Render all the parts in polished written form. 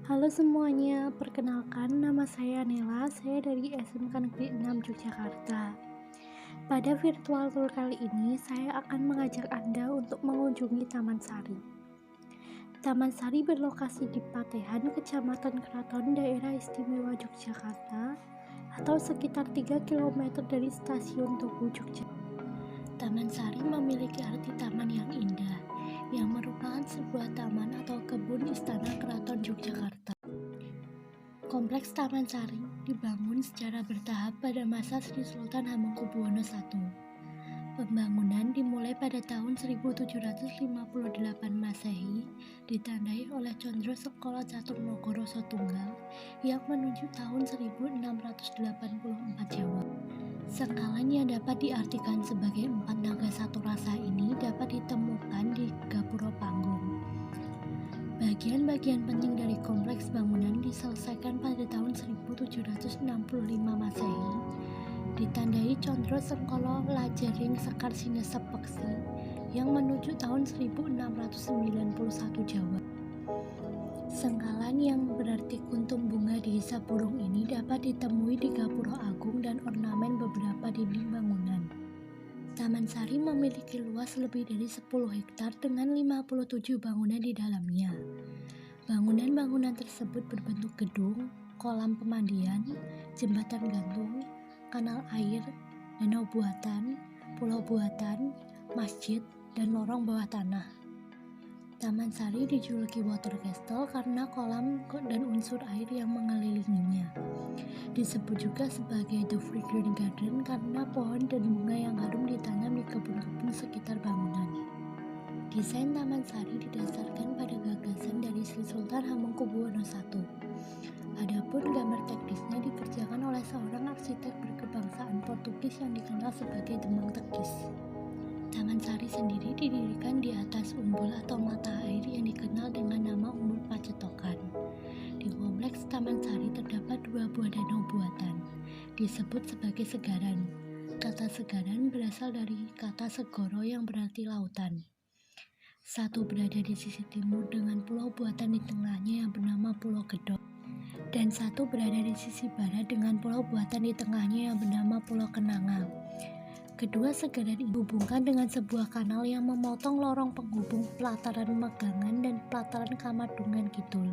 Halo semuanya, perkenalkan nama saya Nela, saya dari SMK Negeri 6 Yogyakarta. Pada virtual tour kali ini, saya akan mengajak Anda untuk mengunjungi Taman Sari. Taman Sari berlokasi di Patehan, Kecamatan Keraton, Daerah Istimewa Yogyakarta, atau sekitar 3 km dari Stasiun Tugu Yogyakarta. Taman Sari memiliki arti taman yang indah, yang merupakan sebuah taman atau kebun istana Keraton Yogyakarta. Kompleks Taman Sari dibangun secara bertahap pada masa Sri Sultan Hamengkubuwono I. Pembangunan dimulai pada tahun 1758 Masehi, ditandai oleh Condro Sekolo Caturnagara Satunggal yang menuju tahun 1684 Jawa. Sengkalan yang dapat diartikan sebagai 4 naga satu rasa ini dapat ditemukan di Gapura Panggung. Bagian-bagian penting dari kompleks bangunan diselesaikan pada tahun 1765 Masehi, ditandai Condro Sengkolo Lajering Sekar Sinesep Peksi yang menuju tahun 1691 Jawa. Sengkalan yang berarti kuntum bunga di desa burung ini dapat ditemui di Gapura Agung dan ornamen beberapa dinding bangunan. Taman Sari memiliki luas lebih dari 10 hektar dengan 57 bangunan di dalamnya. Bangunan-bangunan tersebut berbentuk gedung, kolam pemandian, jembatan gantung, kanal air, danau buatan, pulau buatan, masjid, dan lorong bawah tanah. Taman Sari dijuluki Water Castle karena kolam dan unsur air yang mengelilinginya. Disebut juga sebagai The Fragrant Garden karena pohon dan bunga yang harum ditanam di kebun-kebun sekitar bangunan. Desain Taman Sari didasarkan pada gagasan dari Sri Sultan Hamengkubuwono I. Adapun gambar teknisnya dikerjakan oleh seorang arsitek berkebangsaan Portugis yang dikenal sebagai Demang Tekis. Taman Sari sendiri didirikan di atas umbul atau mata air yang dikenal dengan nama Umbul Pacetokan. Di kompleks Taman Sari terdapat 2 buah danau buatan, disebut sebagai segaran. Kata segaran berasal dari kata segoro yang berarti lautan. Satu berada di sisi timur dengan pulau buatan di tengahnya yang bernama Pulau Gedok, dan satu berada di sisi barat dengan pulau buatan di tengahnya yang bernama Pulau Kenanga. Kedua segaran dihubungkan dengan sebuah kanal yang memotong lorong penghubung pelataran Megangan dan pelataran Kamadungan Kidul.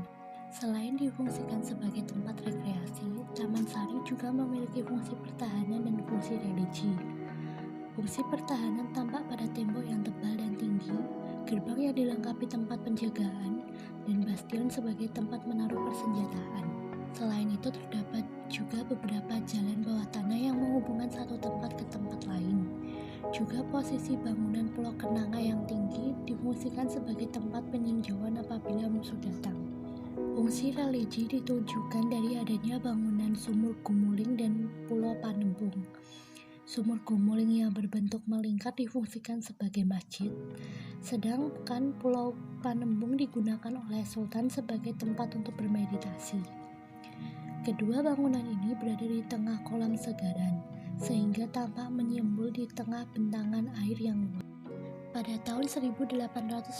Selain difungsikan sebagai tempat rekreasi, Taman Sari juga memiliki fungsi pertahanan dan fungsi religi. Fungsi pertahanan tampak pada tembok yang tebal dan tinggi, gerbang yang dilengkapi tempat penjagaan, dan bastion sebagai tempat menaruh persenjataan. Selain itu terdapat juga beberapa jalan bawah tanah yang menghubungkan satu tempat ke tempat lain. Juga posisi bangunan Pulau Kenanga yang tinggi difungsikan sebagai tempat peninjauan apabila musuh datang. Fungsi religi ditunjukkan dari adanya bangunan Sumur Gumuling dan Pulau Panembung. Sumur Gumuling yang berbentuk melingkar difungsikan sebagai masjid, sedangkan Pulau Panembung digunakan oleh Sultan sebagai tempat untuk bermeditasi. Kedua bangunan ini berada di tengah kolam segaran, sehingga tampak menyembul di tengah bentangan air yang luas. Pada tahun 1867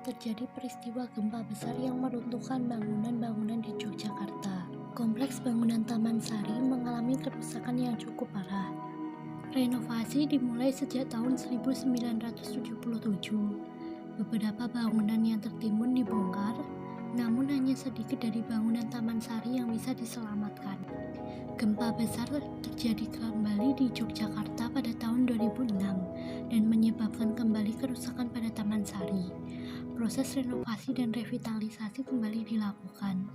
terjadi peristiwa gempa besar yang meruntuhkan bangunan-bangunan di Yogyakarta. Kompleks bangunan Taman Sari mengalami kerusakan yang cukup parah. Renovasi dimulai sejak tahun 1977. Beberapa bangunan yang tertimbun dibongkar, namun hanya sedikit dari bangunan Taman Sari yang bisa diselamatkan. Gempa besar terjadi kembali di Yogyakarta pada tahun 2006 dan menyebabkan kembali kerusakan pada Taman Sari. Proses renovasi dan revitalisasi kembali dilakukan.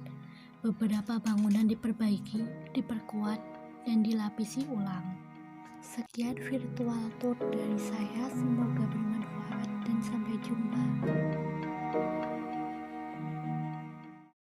Beberapa bangunan diperbaiki, diperkuat, dan dilapisi ulang. Sekian virtual tour dari saya, semoga bermanfaat dan sampai jumpa.